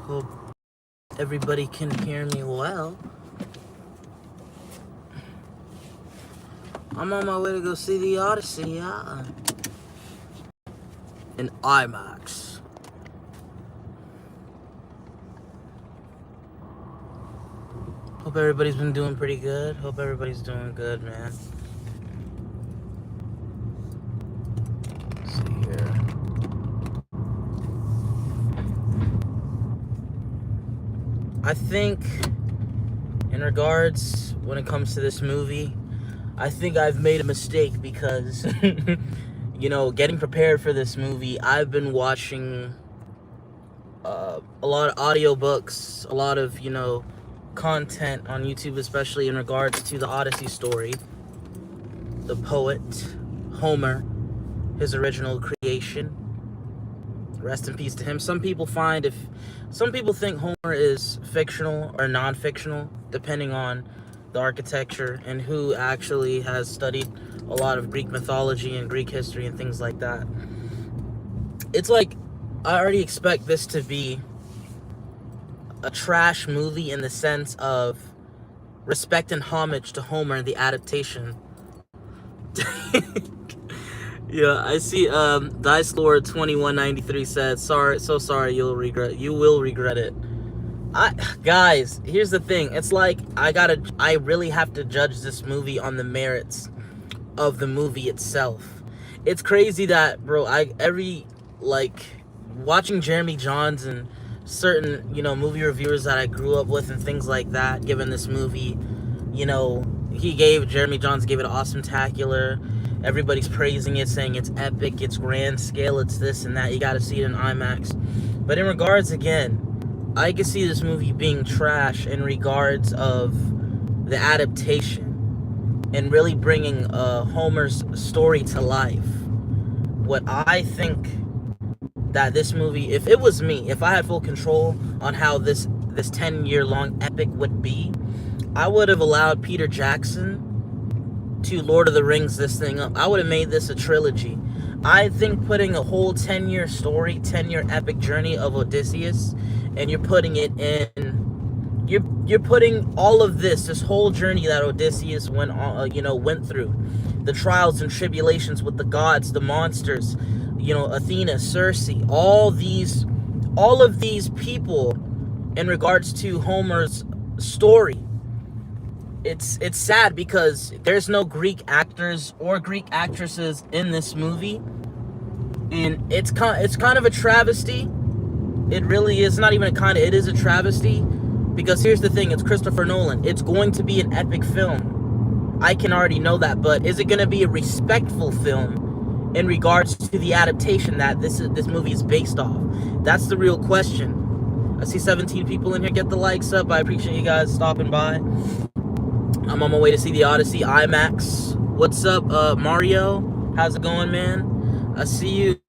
Hope everybody can hear me well. I'm on my way to go see the Odyssey, yeah. In IMAX. Hope everybody's been doing pretty good. Hope everybody's doing good, man. Let's see here. I think, in regards, when it comes to this movie, I think I've made a mistake because, getting prepared for this movie, I've been watching a lot of audiobooks, a lot of, content on YouTube, especially in regards to the Odyssey story. The poet, Homer, his original creation. Rest in peace to him. Some people think Homer is fictional or non-fictional, depending on the architecture and who actually has studied a lot of Greek mythology and Greek history and things like that. It's like, I already expect this to be a trash movie in the sense of respect and homage to Homer and the adaptation. Yeah, I see Dice Lord 2193 said, so sorry, you will regret it. Guys, here's the thing. It's like I really have to judge this movie on the merits of the movie itself. It's crazy that, bro, watching Jeremy Jahns and certain, movie reviewers that I grew up with and things like that, given this movie, Jeremy Jahns gave it awesome-tacular. Everybody's praising it, saying it's epic, it's grand scale, it's this and that. You gotta see it in IMAX. But in regards, again, I can see this movie being trash in regards of the adaptation and really bringing Homer's story to life. What I think that this movie, if it was me, if I had full control on how this 10-year-long epic would be, I would have allowed Peter Jackson to Lord of the Rings this thing up. I would have made this a trilogy. I think putting a whole 10-year story, 10-year epic journey of Odysseus, and you're putting it in, you're putting all of this whole journey that Odysseus went through, the trials and tribulations with the gods, the monsters, Athena, Circe, all of these people in regards to Homer's story. It's sad because there's no Greek actors or Greek actresses in this movie, and it's kind of a travesty. It really is. Not even it is a travesty, because here's the thing, it's Christopher Nolan. It's going to be an epic film. I can already know that, but is it going to be a respectful film in regards to the adaptation that this movie is based off? That's the real question. I see 17 people in here. Get the likes up. I appreciate you guys stopping by. I'm on my way to see the Odyssey IMAX. What's up, Mario? How's it going, man? I see you.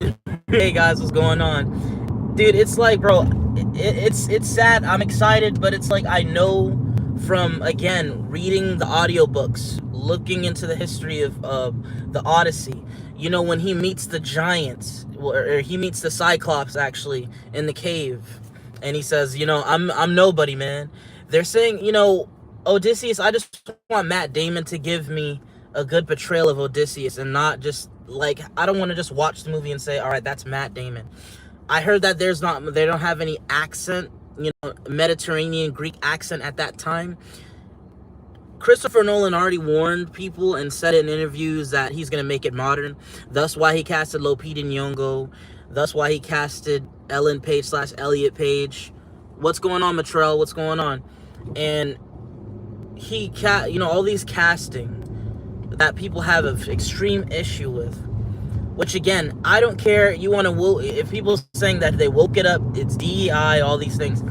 Hey guys, what's going on? Dude, it's like, bro, it's sad. I'm excited, but it's like I know from, again, reading the audiobooks, looking into the history of the Odyssey, when he meets the giants, or he meets the Cyclops, actually, in the cave, and he says, I'm nobody, man. They're saying, Odysseus, I just want Matt Damon to give me a good portrayal of Odysseus, and not just, I don't want to just watch the movie and say, all right, that's Matt Damon. I heard that they don't have any accent, Mediterranean Greek accent at that time. Christopher Nolan already warned people and said in interviews that he's going to make it modern. That's why he casted Lupita Nyong'o. That's why he casted Ellen Page / Elliot Page. What's going on, Matrell? What's going on? And all these casting that people have an extreme issue with, which, again, I don't care. If people saying that they woke it up, it's DEI, all these things.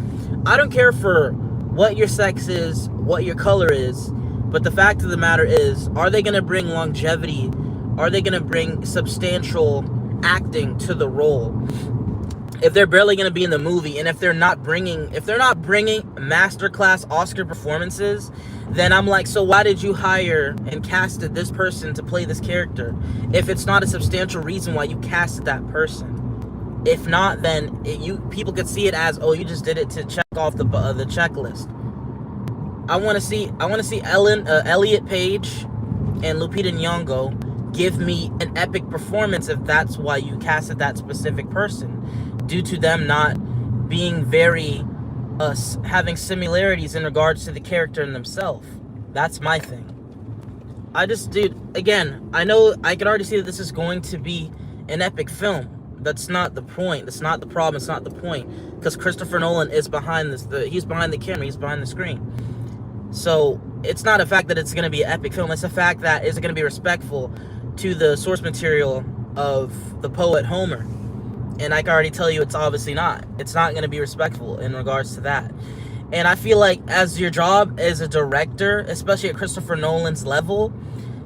I don't care for what your sex is, what your color is, but the fact of the matter is, are they going to bring longevity? Are they going to bring substantial acting to the role? If they're barely going to be in the movie, and if they're not bringing masterclass Oscar performances, then I'm like, so why did you hire and casted this person to play this character if it's not a substantial reason why you casted that person? If not, then people could see it as, oh, you just did it to check off the checklist. I want to see Elliot Page and Lupita Nyong'o give me an epic performance if that's why you casted that specific person, due to them not being very having similarities in regards to the character in themselves. That's my thing. Dude, again, I know I can already see that this is going to be an epic film. That's not the point. That's not the problem. It's not the point. Because Christopher Nolan is behind this. He's behind the camera. He's behind the screen. So it's not a fact that it's going to be an epic film. It's a fact that is it going to be respectful to the source material of the poet Homer. And I can already tell you it's obviously not. It's not going to be respectful in regards to that. And I feel like as your job as a director, especially at Christopher Nolan's level,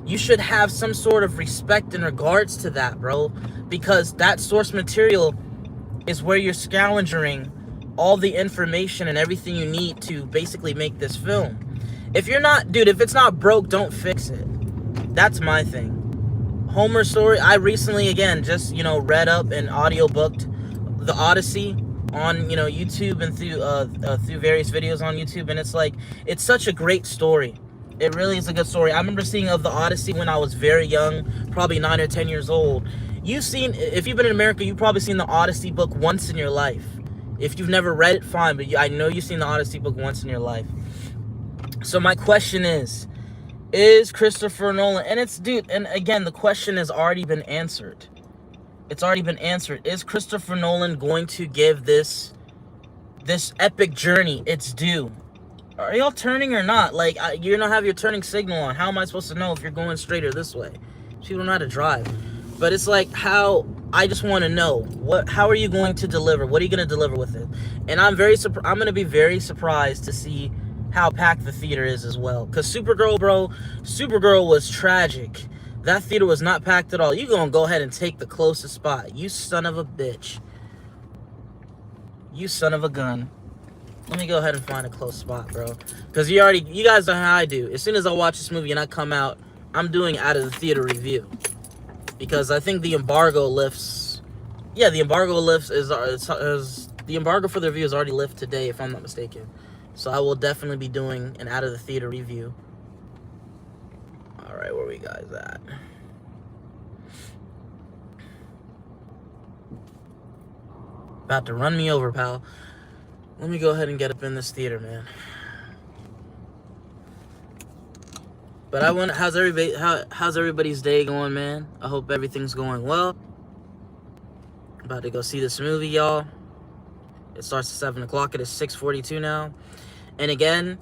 you should have some sort of respect in regards to that, bro. Because that source material is where you're scavenging all the information and everything you need to basically make this film. If it's not broke, don't fix it. That's my thing. Homer's story, I recently, again, just, read up and audiobooked the Odyssey on, YouTube and through various videos on YouTube. And it's such a great story. It really is a good story. I remember seeing of the Odyssey when I was very young, probably 9 or 10 years old. If you've been in America, you've probably seen the Odyssey book once in your life. If you've never read it, fine, but I know you've seen the Odyssey book once in your life. So my question is Christopher Nolan, and again, the question has already been answered. It's already been answered. Is Christopher Nolan going to give this epic journey its due? Are y'all turning or not? You don't have your turning signal on. How am I supposed to know if you're going straight or this way? People don't know how to drive. But it's I just want to know, how are you going to deliver? What are you going to deliver with it? And I'm going to be very surprised to see how packed the theater is as well. Because Supergirl was tragic. That theater was not packed at all. You going to go ahead and take the closest spot. You son of a bitch. You son of a gun. Let me go ahead and find a close spot, bro. Because you guys know how I do. As soon as I watch this movie and I come out, I'm doing out of the theater review. Because I think the embargo lifts. Yeah, the embargo lifts the embargo for the review is already lifted today, if I'm not mistaken. So I will definitely be doing an out of the theater review. Alright, where we guys at? About to run me over, pal. Let me go ahead and get up in this theater, man. But how's everybody's day going, man? I hope everything's going well. About to go see this movie, y'all. It starts at 7 o'clock. It is 6:42 now. And again,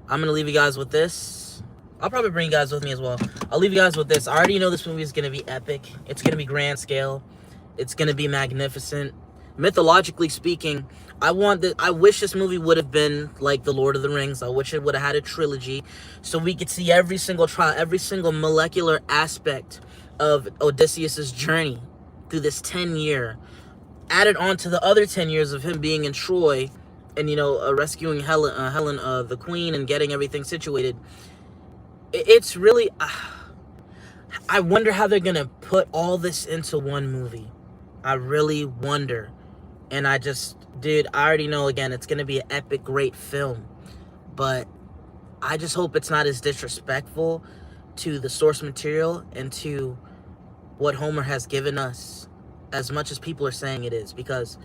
I'm going to leave you guys with this. I'll probably bring you guys with me as well. I'll leave you guys with this. I already know this movie is going to be epic. It's going to be grand scale. It's going to be magnificent. Mythologically speaking, I wish this movie would have been like The Lord of the Rings. I wish it would have had a trilogy so we could see every single trial, every single molecular aspect of Odysseus's journey through this 10-year, added on to the other 10 years of him being in Troy and, rescuing Helen, the queen, and getting everything situated. It's really, I wonder how they're going to put all this into one movie. I really wonder. And I already know, again, it's going to be an epic, great film. But I just hope it's not as disrespectful to the source material and to what Homer has given us as much as people are saying it is. Because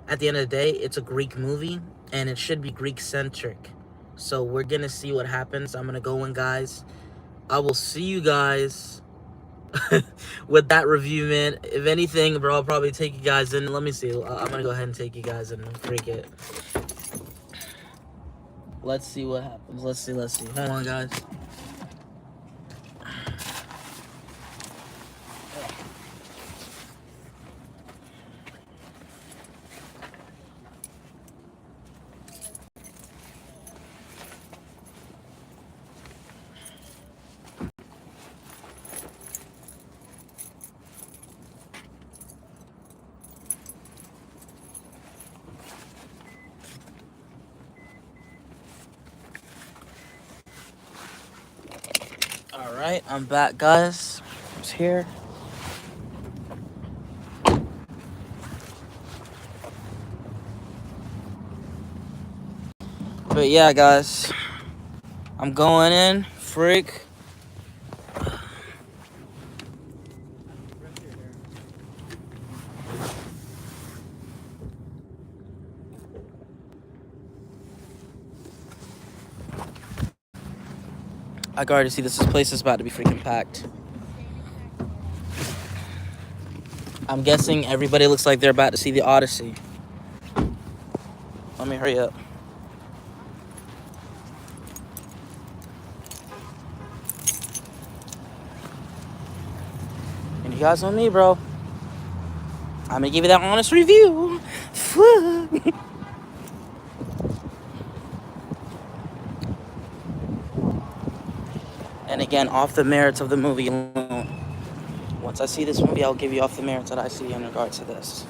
at the end of the day, it's a Greek movie, and it should be Greek-centric. So we're going to see what happens. I'm going to go in, guys. I will see you guys with that review, man. If anything, bro, I'll probably take you guys in. Let me see. I'm gonna go ahead and take you guys in and freak it. Let's see what happens. Let's see. Hold on, guys. Alright, I'm back, guys. It's here. But yeah, guys, I'm going in. Freak. I can already see this place is about to be freaking packed. I'm guessing everybody looks like they're about to see the Odyssey. Let me hurry up. And you guys know me, bro. I'm gonna give you that honest review. And again, off the merits of the movie alone. Once I see this movie, I'll give you off the merits that I see in regards to this.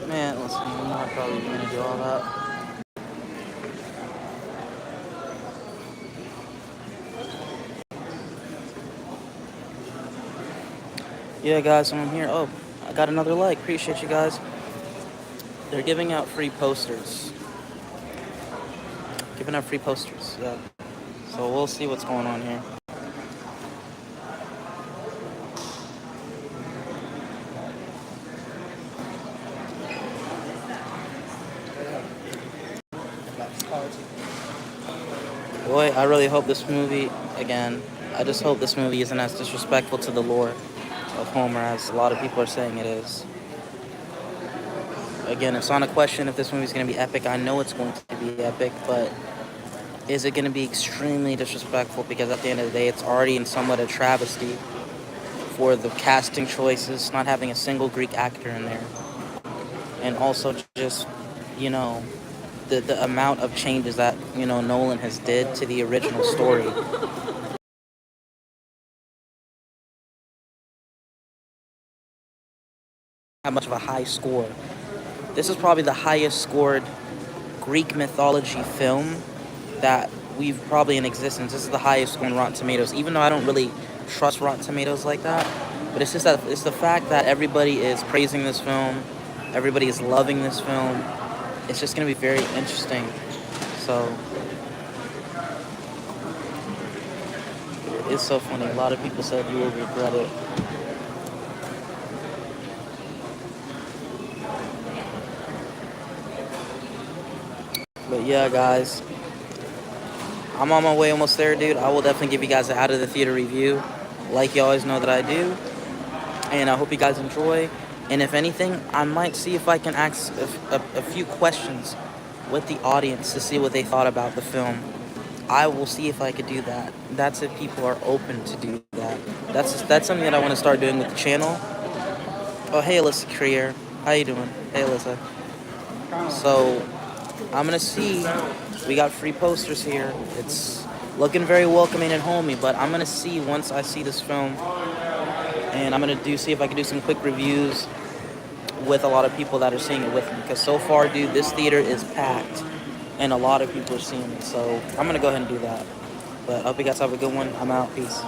Man, listen, I'm not probably gonna do all that. Yeah, guys, so I'm here. Oh, I got another like. Appreciate you guys. They're giving out free posters. Giving out free posters, yeah. So we'll see what's going on here. Boy, I really hope this movie, again, I just hope this movie isn't as disrespectful to the lore of Homer as a lot of people are saying it is. Again, it's not a question if this movie's going to be epic. I know it's going to be epic, but is it going to be extremely disrespectful? Because at the end of the day, it's already in somewhat a travesty for the casting choices, not having a single Greek actor in there. And also just, you know, the amount of changes that, you know, Nolan has did to the original story. How much of a high score. This is probably the highest scored Greek mythology film that we've probably in existence. This is the highest score on Rotten Tomatoes, even though I don't really trust Rotten Tomatoes like that. But it's just that it's the fact that everybody is praising this film, everybody is loving this film. It's just gonna be very interesting. So it's so funny. A lot of people said you will regret it. But yeah, guys, I'm on my way almost there, dude. I will definitely give you guys an out of the theater review, like you always know that I do. And I hope you guys enjoy. And if anything, I might see if I can ask a few questions with the audience to see what they thought about the film. I will see if I could do that. That's if people are open to do that. That's something that I want to start doing with the channel. Oh, hey, Alyssa Creer. How you doing? Hey, Alyssa. So, I'm going to see. We got free posters here. It's looking very welcoming and homey, but I'm going to see once I see this film. And I'm going to see if I can do some quick reviews with a lot of people that are seeing it with me. Because so far, dude, this theater is packed. And a lot of people are seeing it. So I'm going to go ahead and do that. But I hope you guys have a good one. I'm out. Peace.